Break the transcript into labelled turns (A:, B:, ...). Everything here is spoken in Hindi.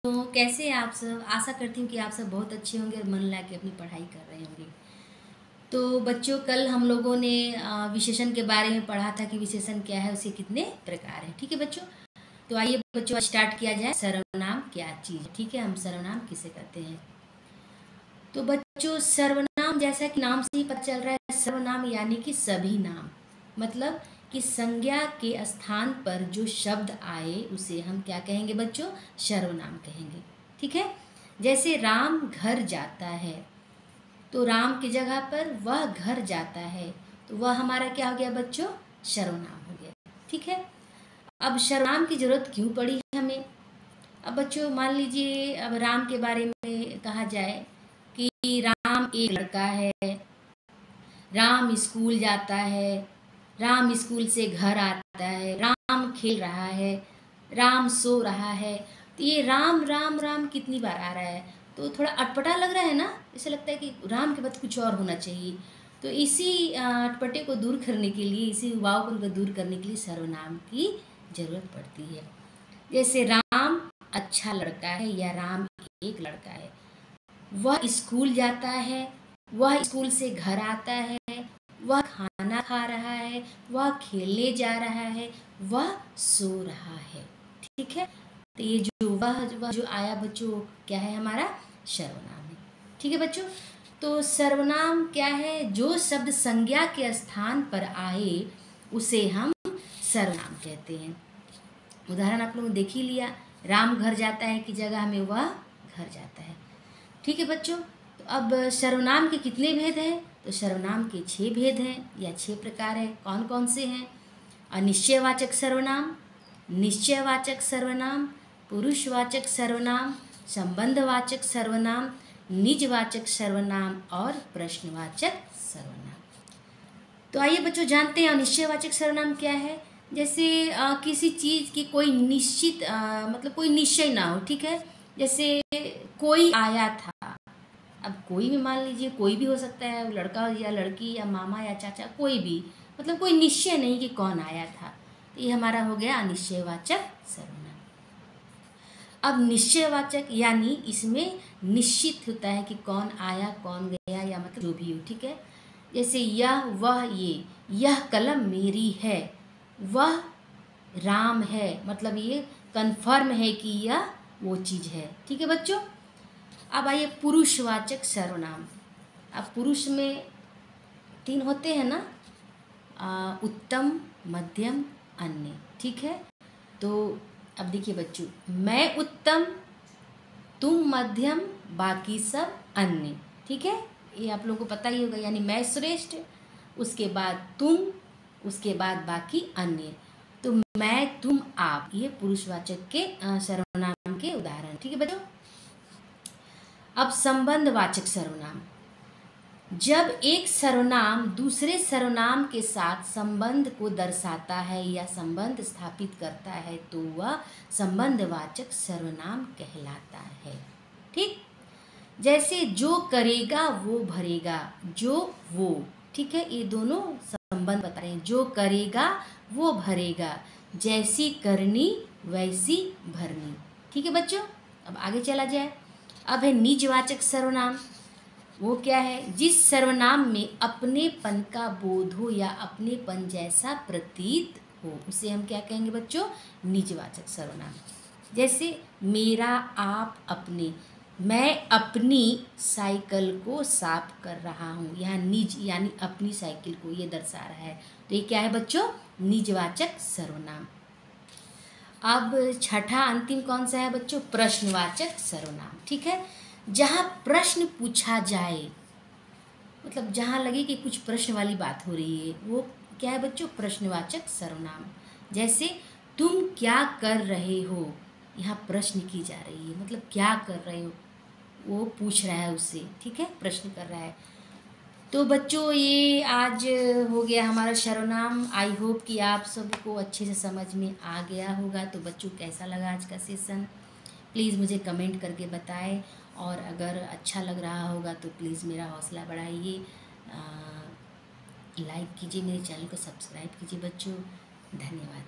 A: तो कैसे हैं आप सब। आशा करती हूँ कि आप सब बहुत अच्छे होंगे और मन लगा के अपनी पढ़ाई कर रहे होंगे। तो बच्चों, कल हम लोगों ने विशेषण के बारे में पढ़ा था कि विशेषण क्या है, उसके कितने प्रकार हैं। ठीक है बच्चों, तो आइए बच्चों स्टार्ट किया जाए। सर्वनाम क्या चीज़। ठीक है, हम सर्वनाम किसे कहते हैं। तो बच्चों, सर्वनाम जैसा कि नाम से ही पता चल रहा है, सर्वनाम यानी कि सभी नाम, मतलब कि संज्ञा के स्थान पर जो शब्द आए उसे हम क्या कहेंगे बच्चों, सर्वनाम कहेंगे। ठीक है, जैसे राम घर जाता है, तो राम की जगह पर वह घर जाता है, तो वह हमारा क्या हो गया बच्चों, सर्वनाम हो गया। ठीक है, अब सर्वनाम की जरूरत क्यों पड़ी है हमें। अब बच्चों मान लीजिए, अब राम के बारे में कहा जाए कि राम एक लड़का है, राम स्कूल जाता है, राम स्कूल से घर आता है, राम खेल रहा है, राम सो रहा है। तो ये राम राम राम कितनी बार आ रहा है, तो थोड़ा अटपटा लग रहा है ना। ऐसा लगता है कि राम के बाद कुछ और होना चाहिए। तो इसी अटपटे को दूर करने के लिए, इसी उबाऊपन को दूर करने के लिए सर्वनाम की जरूरत पड़ती है। जैसे राम अच्छा लड़का है या राम एक लड़का है, वह स्कूल जाता है, वह स्कूल से घर आता है, वह खाना खा रहा है, वह खेलने जा रहा है, वह सो रहा है। ठीक है, तो ये जो वह जो आया बच्चों क्या है, हमारा सर्वनाम है। ठीक है बच्चों, तो सर्वनाम क्या है, जो शब्द संज्ञा के स्थान पर आए उसे हम सर्वनाम कहते हैं। उदाहरण आप लोगों ने देख ही लिया, राम घर जाता है की जगह में वह घर जाता है। ठीक है बच्चों, तो अब सर्वनाम के कितने भेद हैं, तो सर्वनाम के 6 भेद हैं या 6 प्रकार हैं। कौन कौन से हैं। अनिश्चयवाचक सर्वनाम, निश्चयवाचक सर्वनाम, पुरुषवाचक सर्वनाम, संबंधवाचक सर्वनाम, निजवाचक सर्वनाम और प्रश्नवाचक सर्वनाम। तो आइए बच्चों जानते हैं अनिश्चयवाचक सर्वनाम क्या है। जैसे किसी चीज़ की कोई निश्चित मतलब कोई निश्चय ना हो। ठीक है, जैसे कोई आया था, अब कोई भी मान लीजिए कोई भी हो सकता है, लड़का या लड़की या मामा या चाचा, कोई भी, मतलब कोई निश्चय नहीं कि कौन आया था। तो ये हमारा हो गया अनिश्चयवाचक सर्वनाम। अब निश्चयवाचक यानी इसमें निश्चित होता है कि कौन आया कौन गया, या मतलब जो भी हो। ठीक है, जैसे यह वह ये, यह कलम मेरी है, वह राम है, मतलब ये कन्फर्म है कि यह वो चीज़ है। ठीक है बच्चों, अब आइए पुरुषवाचक सर्वनाम। अब पुरुष में 3 होते हैं ना, उत्तम, मध्यम, अन्य। ठीक है, तो अब देखिए बच्चों, मैं उत्तम, तुम मध्यम, बाकी सब अन्य। ठीक है, ये आप लोगों को पता ही होगा, यानी मैं श्रेष्ठ, उसके बाद तुम, उसके बाद बाकी अन्य। तो मैं, तुम, आप, ये पुरुषवाचक के सर्वनाम के उदाहरण। ठीक है बच्चों, अब संबंधवाचक सर्वनाम। जब एक सर्वनाम दूसरे सर्वनाम के साथ संबंध को दर्शाता है या संबंध स्थापित करता है तो वह संबंधवाचक सर्वनाम कहलाता है। ठीक, जैसे जो करेगा वो भरेगा, जो वो। ठीक है, ये दोनों संबंध बता रहे हैं, जो करेगा वो भरेगा, जैसी करनी वैसी भरनी। ठीक है बच्चों, अब आगे चला जाए। अब है निजवाचक सर्वनाम। वो क्या है, जिस सर्वनाम में अपनेपन का बोध हो या अपनेपन जैसा प्रतीत हो उसे हम क्या कहेंगे बच्चों, निजवाचक सर्वनाम। जैसे मेरा, आप, अपने, मैं अपनी साइकिल को साफ कर रहा हूँ, यहाँ निज यानी अपनी साइकिल को ये दर्शा रहा है। तो ये क्या है बच्चों, निजवाचक सर्वनाम। अब छठा अंतिम कौन सा है बच्चों, प्रश्नवाचक सर्वनाम। ठीक है, जहाँ प्रश्न पूछा जाए, मतलब जहाँ लगे कि कुछ प्रश्न वाली बात हो रही है, वो क्या है बच्चों, प्रश्नवाचक सर्वनाम। जैसे तुम क्या कर रहे हो, यहाँ प्रश्न की जा रही है, मतलब क्या कर रहे हो, वो पूछ रहा है उससे। ठीक है, प्रश्न कर रहा है। तो बच्चों ये आज हो गया हमारा सर्वनाम। आई होप कि आप सबको अच्छे से समझ में आ गया होगा। तो बच्चों कैसा लगा आज का सेशन, प्लीज़ मुझे कमेंट करके बताएं, और अगर अच्छा लग रहा होगा तो प्लीज़ मेरा हौसला बढ़ाइए, लाइक कीजिए, मेरे चैनल को सब्सक्राइब कीजिए बच्चों। धन्यवाद।